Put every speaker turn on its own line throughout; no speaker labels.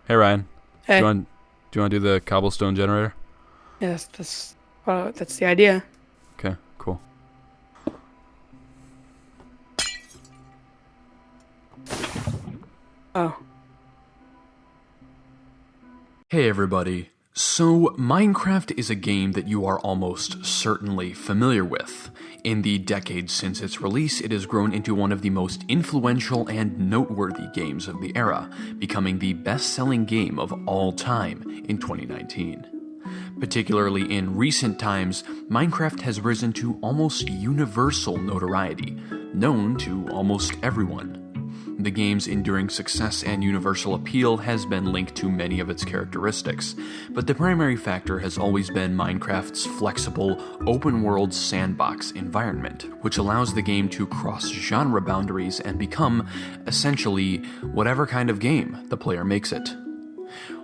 Hey Ryan,
Hey,
do you want to do the cobblestone generator?
yeah, that's the idea.
Okay, cool.
Oh,
Hey everybody. So, Minecraft is a game that you are almost certainly familiar with. In the decades since its release, it has grown into one of the most influential and noteworthy games of the era, becoming the best-selling game of all time in 2019. Particularly in recent times, Minecraft has risen to almost universal notoriety, known to almost everyone. The game's enduring success and universal appeal has been linked to many of its characteristics, but the primary factor has always been Minecraft's flexible, open-world sandbox environment, which allows the game to cross genre boundaries and become, essentially, whatever kind of game the player makes it.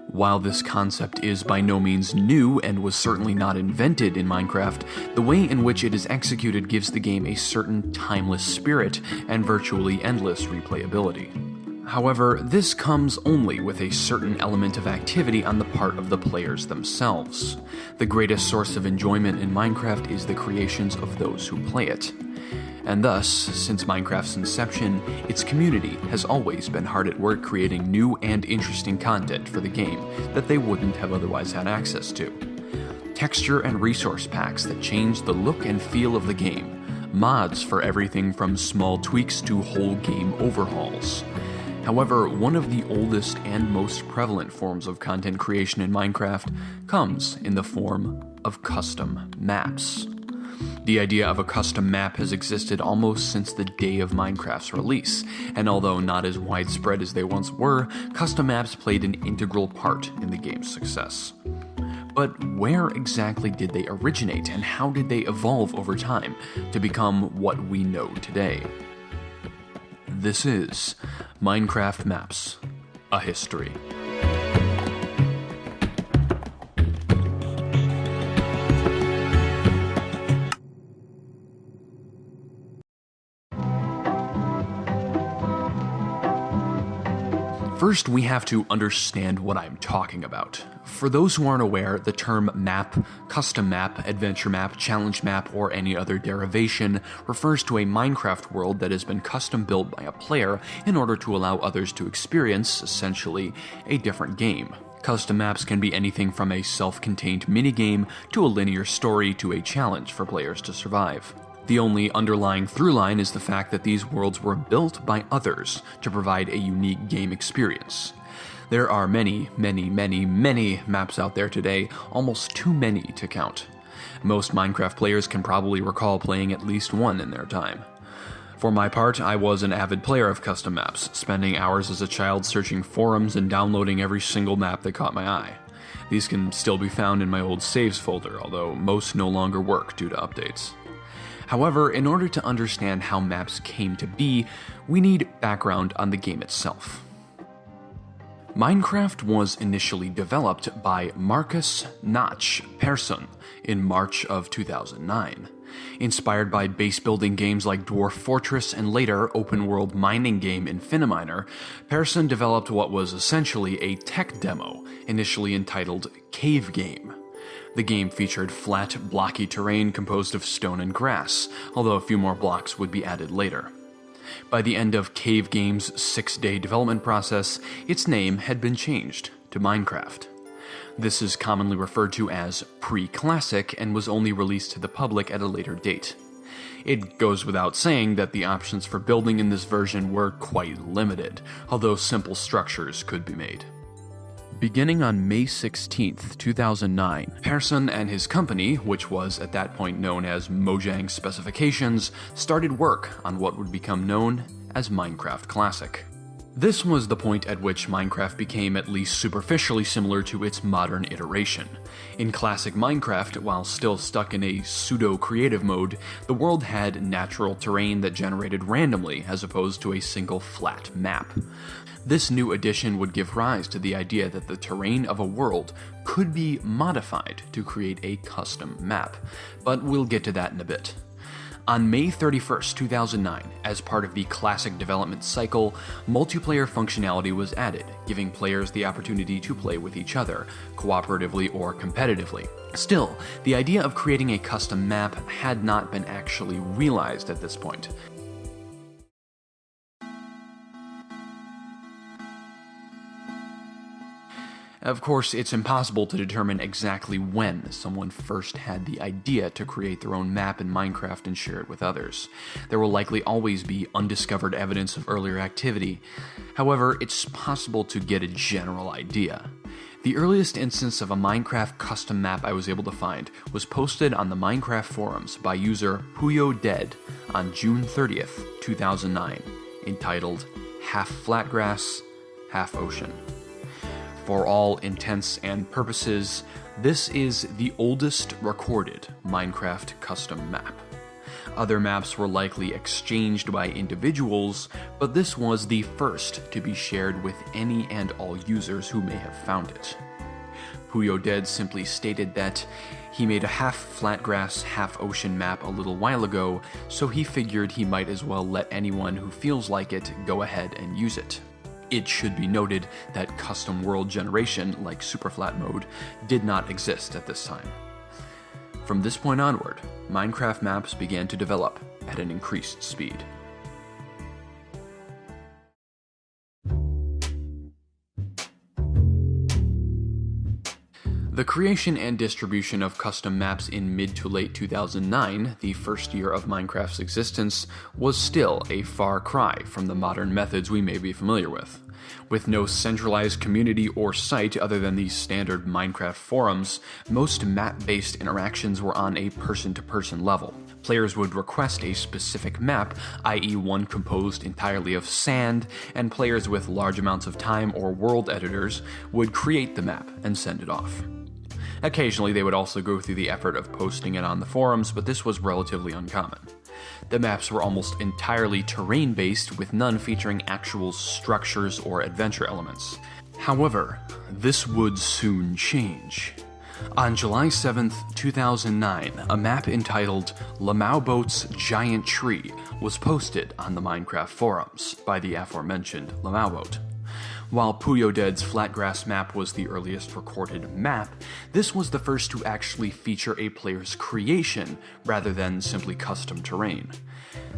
While this concept is by no means new and was certainly not invented in Minecraft, the way in which it is executed gives the game a certain timeless spirit and virtually endless replayability. However, this comes only with a certain element of activity on the part of the players themselves. The greatest source of enjoyment in Minecraft is the creations of those who play it. And thus, since Minecraft's inception, its community has always been hard at work creating new and interesting content for the game that they wouldn't have otherwise had access to. Texture and resource packs that change the look and feel of the game, mods for everything from small tweaks to whole game overhauls. However, one of the oldest and most prevalent forms of content creation in Minecraft comes in the form of custom maps. The idea of a custom map has existed almost since the day of Minecraft's release, and although not as widespread as they once were, custom maps played an integral part in the game's success. But where exactly did they originate, and how did they evolve over time to become what we know today? This is Minecraft Maps, a History. First, we have to understand what I'm talking about. For those who aren't aware, the term map, custom map, adventure map, challenge map, or any other derivation refers to a Minecraft world that has been custom built by a player in order to allow others to experience, essentially, a different game. Custom maps can be anything from a self-contained minigame to a linear story to a challenge for players to survive. The only underlying through-line is the fact that these worlds were built by others to provide a unique game experience. There are many maps out there today, almost too many to count. Most Minecraft players can probably recall playing at least one in their time. For my part, I was an avid player of custom maps, spending hours as a child searching forums and downloading every single map that caught my eye. These can still be found in my old saves folder, although most no longer work due to updates. However, in order to understand how maps came to be, we need background on the game itself. Minecraft was initially developed by Marcus Notch Persson in March of 2009. Inspired by base-building games like Dwarf Fortress and later open-world mining game Infiniminer, Persson developed what was essentially a tech demo, initially entitled Cave Game. The game featured flat, blocky terrain composed of stone and grass, although a few more blocks would be added later. By the end of Cave Game's 6-day development process, its name had been changed to Minecraft. This is commonly referred to as pre-classic and was only released to the public at a later date. It goes without saying that the options for building in this version were quite limited, although simple structures could be made. Beginning on May 16, 2009, Persson and his company, which was at that point known as Mojang Specifications, started work on what would become known as Minecraft Classic. This was the point at which Minecraft became at least superficially similar to its modern iteration. In classic Minecraft, while still stuck in a pseudo-creative mode, the world had natural terrain that generated randomly as opposed to a single flat map. This new addition would give rise to the idea that the terrain of a world could be modified to create a custom map, but we'll get to that in a bit. On May 31st, 2009, as part of the classic development cycle, multiplayer functionality was added, giving players the opportunity to play with each other, cooperatively or competitively. Still, the idea of creating a custom map had not been actually realized at this point. Of course, it's impossible to determine exactly when someone first had the idea to create their own map in Minecraft and share it with others. There will likely always be undiscovered evidence of earlier activity. However, it's possible to get a general idea. The earliest instance of a Minecraft custom map I was able to find was posted on the Minecraft forums by user PuyoDead on June 30th, 2009, entitled Half Flatgrass, Half Ocean. For all intents and purposes, this is the oldest recorded Minecraft custom map. Other maps were likely exchanged by individuals, but this was the first to be shared with any and all users who may have found it. PuyoDead simply stated that he made a half flatgrass, half ocean map a little while ago, so he figured he might as well let anyone who feels like it go ahead and use it. It should be noted that custom world generation, like Superflat mode, did not exist at this time. From this point onward, Minecraft maps began to develop at an increased speed. The creation and distribution of custom maps in mid to late 2009, the first year of Minecraft's existence, was still a far cry from the modern methods we may be familiar with. With no centralized community or site other than the standard Minecraft forums, most map-based interactions were on a person-to-person level. Players would request a specific map, i.e. one composed entirely of sand, and players with large amounts of time or world editors would create the map and send it off. Occasionally, they would also go through the effort of posting it on the forums, but this was relatively uncommon. The maps were almost entirely terrain-based, with none featuring actual structures or adventure elements. However, this would soon change. On July 7th, 2009, a map entitled Lamau Boat's Giant Tree was posted on the Minecraft forums by the aforementioned Lamau Boat. While PuyoDead's Flatgrass map was the earliest recorded map, this was the first to actually feature a player's creation rather than simply custom terrain.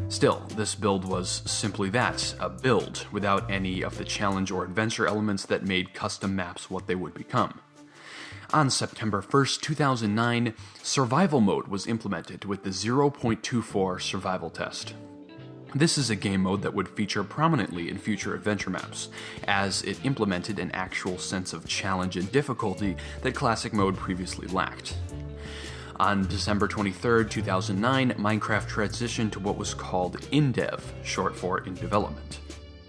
Still, this build was simply that, a build, without any of the challenge or adventure elements that made custom maps what they would become. On September 1st, 2009, Survival Mode was implemented with the 0.24 survival test. This is a game mode that would feature prominently in future adventure maps, as it implemented an actual sense of challenge and difficulty that Classic Mode previously lacked. On December 23, 2009, Minecraft transitioned to what was called InDev, short for In Development.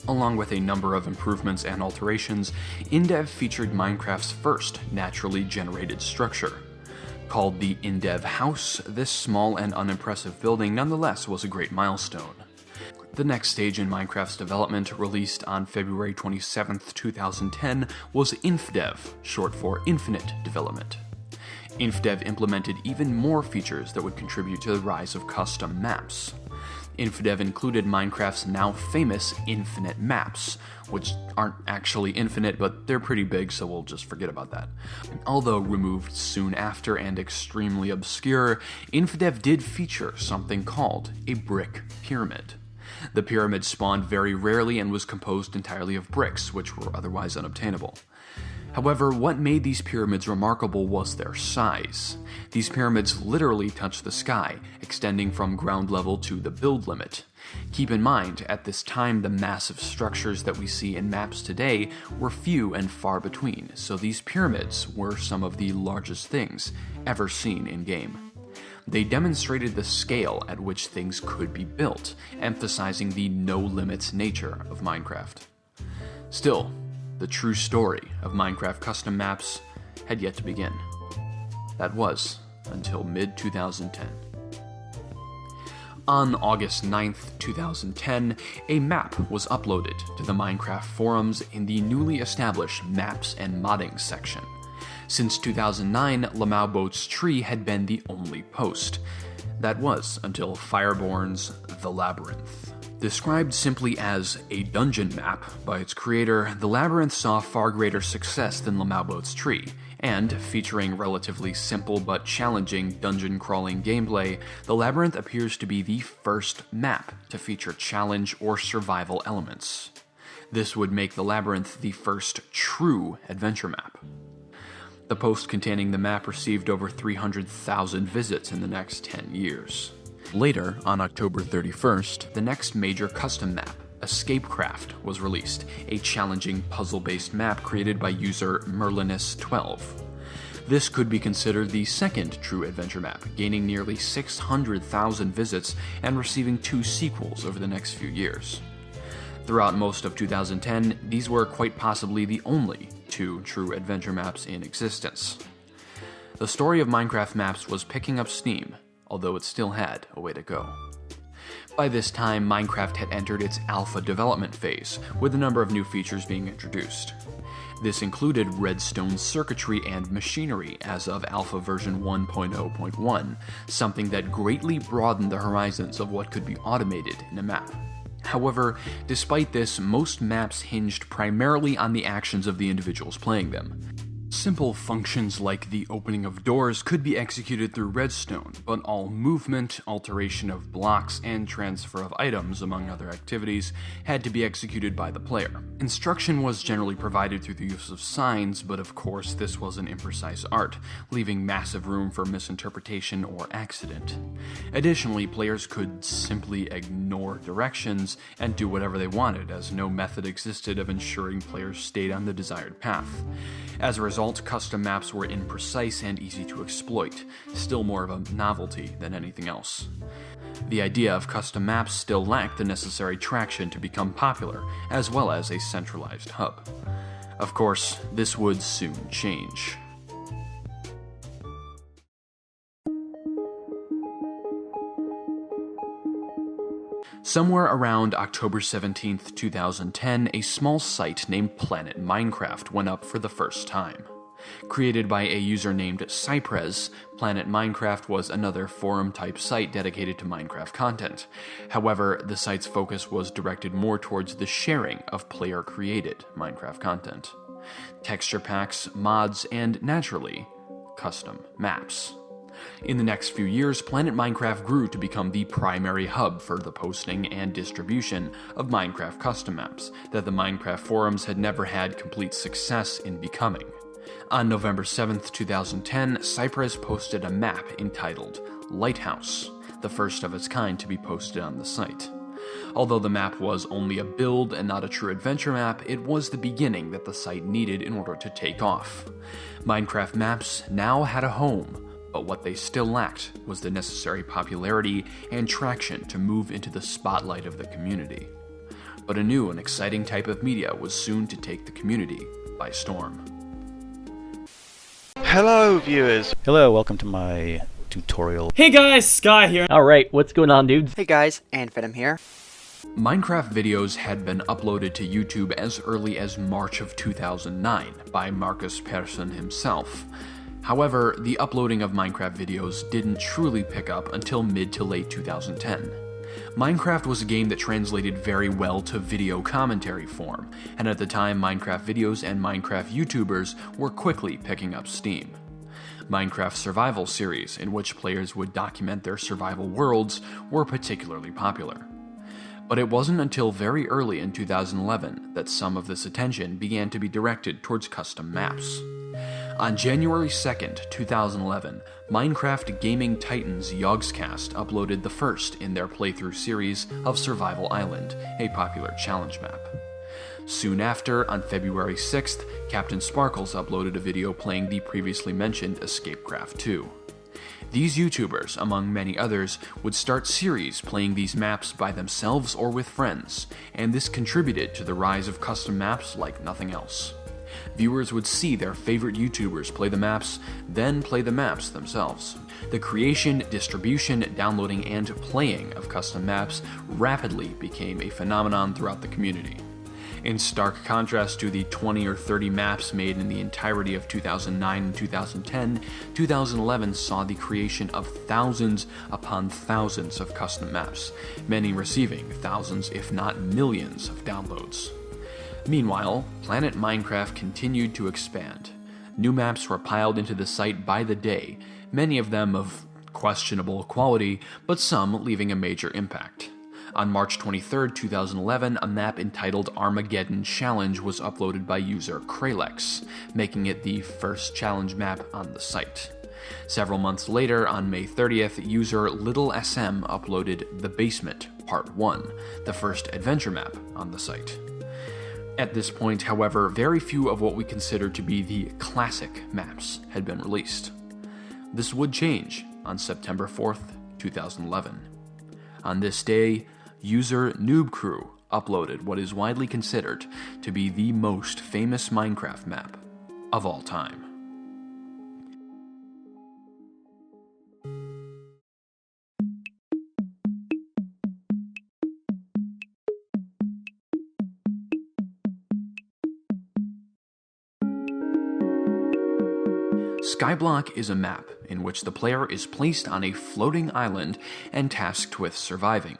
Along with a number of improvements and alterations, InDev featured Minecraft's first naturally generated structure. Called the InDev House, this small and unimpressive building nonetheless was a great milestone. The next stage in Minecraft's development, released on February 27, 2010, was InfDev, short for Infinite Development. InfDev implemented even more features that would contribute to the rise of custom maps. InfDev included Minecraft's now famous infinite maps, which aren't actually infinite, but they're pretty big, so we'll just forget about that. Although removed soon after and extremely obscure, InfDev did feature something called a brick pyramid. The pyramid spawned very rarely and was composed entirely of bricks, which were otherwise unobtainable. However, what made these pyramids remarkable was their size. These pyramids literally touched the sky, extending from ground level to the build limit. Keep in mind, at this time the massive structures that we see in maps today were few and far between, so these pyramids were some of the largest things ever seen in-game. They demonstrated the scale at which things could be built, emphasizing the no-limits nature of Minecraft. Still, the true story of Minecraft custom maps had yet to begin. That was until mid-2010. On August 9th, 2010, a map was uploaded to the Minecraft forums in the newly established Maps and Modding section. Since 2009, Lamau Boat's tree had been the only post. That was until Fireborn's The Labyrinth. Described simply as a dungeon map by its creator, The Labyrinth saw far greater success than Lamauboat's Tree, and featuring relatively simple but challenging dungeon crawling gameplay, The Labyrinth appears to be the first map to feature challenge or survival elements. This would make The Labyrinth the first true adventure map. The post containing the map received over 300,000 visits in the next 10 years. Later, on October 31st, the next major custom map, Escapecraft, was released, a challenging puzzle-based map created by user Merlinus12. This could be considered the second true adventure map, gaining nearly 600,000 visits and receiving 2 sequels over the next few years. Throughout most of 2010, these were quite possibly the only 2 true adventure maps in existence. The story of Minecraft maps was picking up steam, although it still had a way to go. By this time, Minecraft had entered its alpha development phase, with a number of new features being introduced. This included redstone circuitry and machinery as of alpha version 1.0.1, something that greatly broadened the horizons of what could be automated in a map. However, despite this, most maps hinged primarily on the actions of the individuals playing them. Simple functions like the opening of doors could be executed through redstone, but all movement, alteration of blocks, and transfer of items, among other activities, had to be executed by the player. Instruction was generally provided through the use of signs, but of course this was an imprecise art, leaving massive room for misinterpretation or accident. Additionally, players could simply ignore directions and do whatever they wanted, as no method existed of ensuring players stayed on the desired path. As a result, custom maps were imprecise and easy to exploit, still more of a novelty than anything else. The idea of custom maps still lacked the necessary traction to become popular, as well as a centralized hub. Of course, this would soon change. Somewhere around October 17th, 2010, a small site named Planet Minecraft went up for the first time. Created by a user named Cypress, Planet Minecraft was another forum-type site dedicated to Minecraft content. However, the site's focus was directed more towards the sharing of player-created Minecraft content. Texture packs, mods, and, naturally, custom maps. In the next few years, Planet Minecraft grew to become the primary hub for the posting and distribution of Minecraft custom maps that the Minecraft forums had never had complete success in becoming. On November 7th, 2010, Cypress posted a map entitled Lighthouse, the first of its kind to be posted on the site. Although the map was only a build and not a true adventure map, it was the beginning that the site needed in order to take off. Minecraft maps now had a home, but what they still lacked was the necessary popularity and traction to move into the spotlight of the community. But a new and exciting type of media was soon to take the community by storm.
Hello, viewers.
Hello, welcome to my tutorial.
Hey guys, Sky here.
Alright, what's going on, dudes?
Hey guys, Anfetum here.
Minecraft videos had been uploaded to YouTube as early as March of 2009 by Marcus Persson himself. However, the uploading of Minecraft videos didn't truly pick up until mid to late 2010. Minecraft was a game that translated very well to video commentary form, and at the time Minecraft videos and Minecraft YouTubers were quickly picking up steam. Minecraft survival series, in which players would document their survival worlds, were particularly popular. But it wasn't until very early in 2011 that some of this attention began to be directed towards custom maps. On January 2nd, 2011, Minecraft gaming titans Yogscast uploaded the first in their playthrough series of Survival Island, a popular challenge map. Soon after, on February 6th, Captain Sparkles uploaded a video playing the previously mentioned Escapecraft 2. These YouTubers, among many others, would start series playing these maps by themselves or with friends, and this contributed to the rise of custom maps like nothing else. Viewers would see their favorite YouTubers play the maps, then play the maps themselves. The creation, distribution, downloading, and playing of custom maps rapidly became a phenomenon throughout the community. In stark contrast to the 20 or 30 maps made in the entirety of 2009 and 2010, 2011 saw the creation of thousands upon thousands of custom maps, many receiving thousands if not millions of downloads. Meanwhile, Planet Minecraft continued to expand. New maps were piled into the site by the day, many of them of questionable quality, but some leaving a major impact. On March 23, 2011, a map entitled Armageddon Challenge was uploaded by user Kralex, making it the first challenge map on the site. Several months later, on May 30th, user Little SM uploaded The Basement Part 1, the first adventure map on the site. At this point, however, very few of what we consider to be the classic maps had been released. This would change on September 4th, 2011. On this day, user Noob Crew uploaded what is widely considered to be the most famous Minecraft map of all time. Skyblock is a map in which the player is placed on a floating island and tasked with surviving.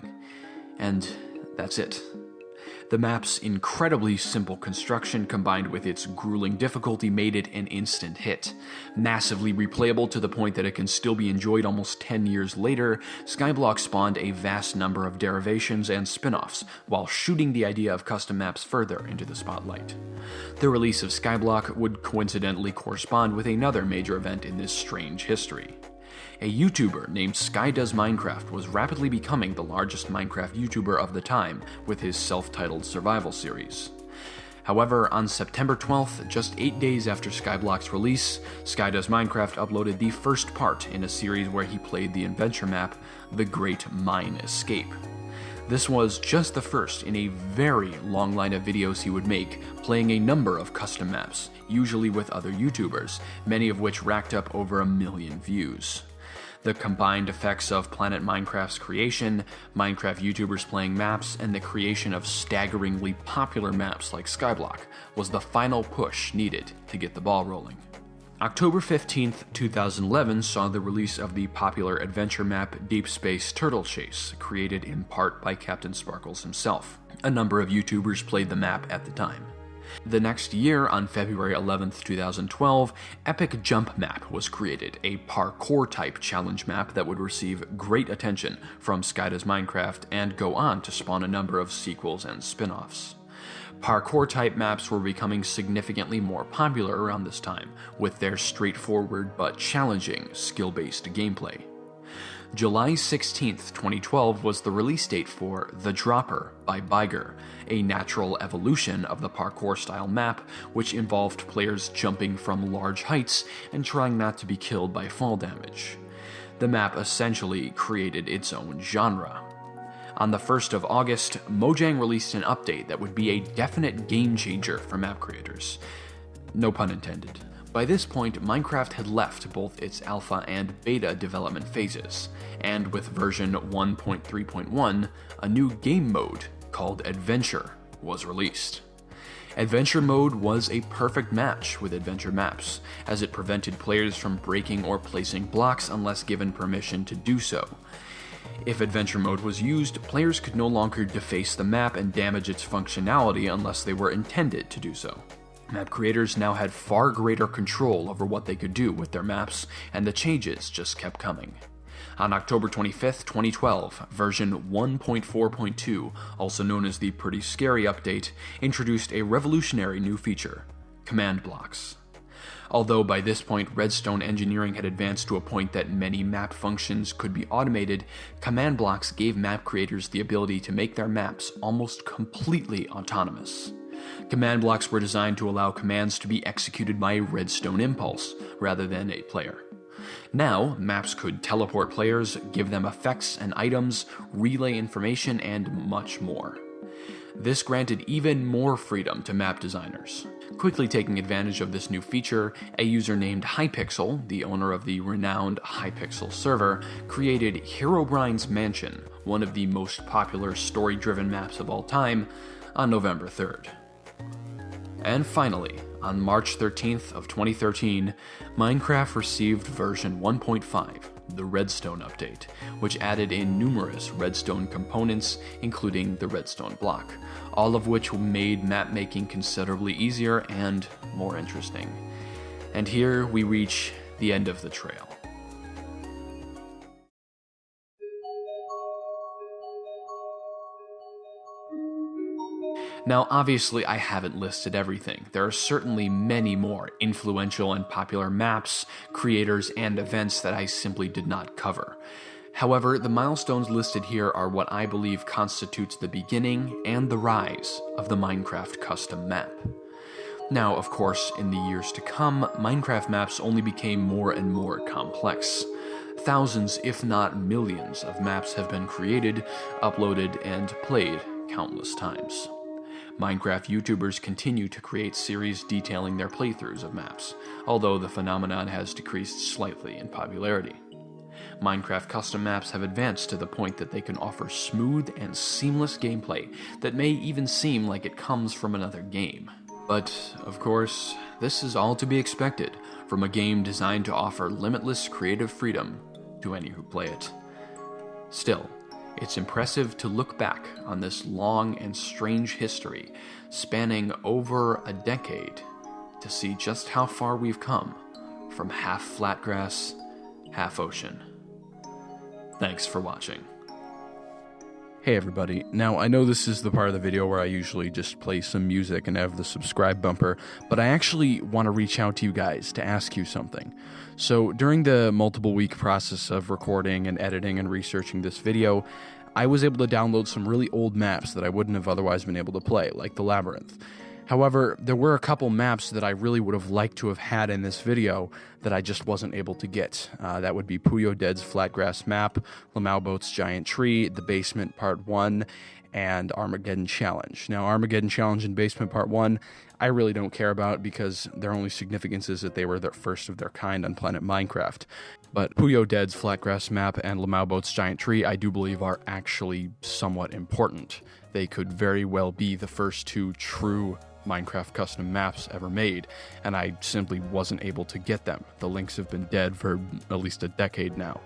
And that's it. The map's incredibly simple construction combined with its grueling difficulty made it an instant hit. Massively replayable to the point that it can still be enjoyed almost 10 years later, Skyblock spawned a vast number of derivations and spin-offs, while shooting the idea of custom maps further into the spotlight. The release of Skyblock would coincidentally correspond with another major event in this strange history. A YouTuber named Sky Does Minecraft was rapidly becoming the largest Minecraft YouTuber of the time with his self-titled survival series. However, on September 12th, just 8 days after Skyblock's release, Sky Does Minecraft uploaded the first part in a series where he played the adventure map, The Great Mine Escape. This was just the first in a very long line of videos he would make, playing a number of custom maps, usually with other YouTubers, many of which racked up over 1 million views. The combined effects of Planet Minecraft's creation, Minecraft YouTubers playing maps, and the creation of staggeringly popular maps like Skyblock was the final push needed to get the ball rolling. October 15th, 2011 saw the release of the popular adventure map Deep Space Turtle Chase, created in part by Captain Sparkles himself. A number of YouTubers played the map at the time. The next year, on February 11th, 2012, Epic Jump Map was created, a parkour-type challenge map that would receive great attention from Sky Does Minecraft and go on to spawn a number of sequels and spin-offs. Parkour-type maps were becoming significantly more popular around this time, with their straightforward but challenging skill-based gameplay. July 16, 2012 was the release date for The Dropper by Biger, a natural evolution of the parkour-style map which involved players jumping from large heights and trying not to be killed by fall damage. The map essentially created its own genre. On the 1st of August, Mojang released an update that would be a definite game-changer for map creators. No pun intended. By this point, Minecraft had left both its alpha and beta development phases, and with version 1.3.1, a new game mode called Adventure was released. Adventure mode was a perfect match with adventure maps, as it prevented players from breaking or placing blocks unless given permission to do so. If adventure mode was used, players could no longer deface the map and damage its functionality unless they were intended to do so. Map creators now had far greater control over what they could do with their maps, and the changes just kept coming. On October 25th, 2012, version 1.4.2, also known as the Pretty Scary Update, introduced a revolutionary new feature: command blocks. Although by this point Redstone engineering had advanced to a point that many map functions could be automated, command blocks gave map creators the ability to make their maps almost completely autonomous. Command blocks were designed to allow commands to be executed by a redstone impulse, rather than a player. Now, maps could teleport players, give them effects and items, relay information, and much more. This granted even more freedom to map designers. Quickly taking advantage of this new feature, a user named Hypixel, the owner of the renowned Hypixel server, created Herobrine's Mansion, one of the most popular story-driven maps of all time, on November 3rd. And finally, on March 13th of 2013, Minecraft received version 1.5, the Redstone update, which added in numerous redstone components, including the redstone block, all of which made map making considerably easier and more interesting. And here we reach the end of the trail. Now, obviously, I haven't listed everything. There are certainly many more influential and popular maps, creators, and events that I simply did not cover. However, the milestones listed here are what I believe constitutes the beginning and the rise of the Minecraft custom map. Now, of course, in the years to come, Minecraft maps only became more and more complex. Thousands, if not millions, of maps have been created, uploaded, and played countless times. Minecraft YouTubers continue to create series detailing their playthroughs of maps, although the phenomenon has decreased slightly in popularity. Minecraft custom maps have advanced to the point that they can offer smooth and seamless gameplay that may even seem like it comes from another game. But, of course, this is all to be expected from a game designed to offer limitless creative freedom to any who play it. Still, it's impressive to look back on this long and strange history, spanning over a decade, to see just how far we've come from half flat grass, half ocean. Thanks for watching.
Hey everybody, now I know this is the part of the video where I usually just play some music and have the subscribe bumper, but I actually want to reach out to you guys to ask you something. So during the multiple week process of recording and editing and researching this video, I was able to download some really old maps that I wouldn't have otherwise been able to play, like the Labyrinth. However, there were a couple maps that I really would have liked to have had in this video that I just wasn't able to get. That would be Puyo Dead's Flatgrass map, Lamau Boat's Giant Tree, The Basement Part 1, and Armageddon Challenge. Now, Armageddon Challenge and Basement Part 1, I really don't care about because their only significance is that they were the first of their kind on Planet Minecraft. But Puyo Dead's Flatgrass map and Lamau Boat's Giant Tree, I do believe are actually somewhat important. They could very well be the first two true Minecraft custom maps ever made, and I simply wasn't able to get them. The links have been dead for at least a decade now.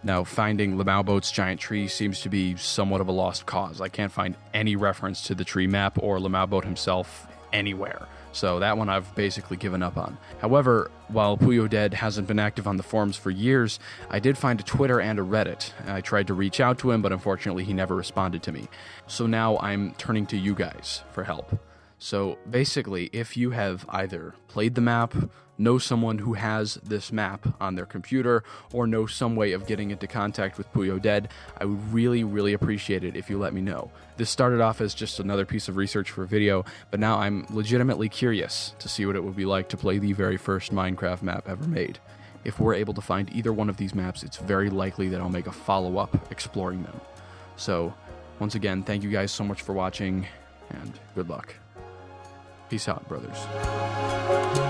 Now, finding Lamau Boat's Giant Tree seems to be somewhat of a lost cause. I can't find any reference to the tree map or Lamau Boat himself anywhere, so that one I've basically given up on. However, while Puyo Dead hasn't been active on the forums for years, I did find a Twitter and a Reddit. I tried to reach out to him, but unfortunately he never responded to me. So now I'm turning to you guys for help. So basically, if you have either played the map, know someone who has this map on their computer, or know some way of getting into contact with Puyo Dead, I would really appreciate it if you let me know. This started off as just another piece of research for a video, but now I'm legitimately curious to see what it would be like to play the very first Minecraft map ever made. If we're able to find either one of these maps, it's very likely that I'll make a follow-up exploring them. So, once again, thank you guys so much for watching, and good luck. Peace out, brothers.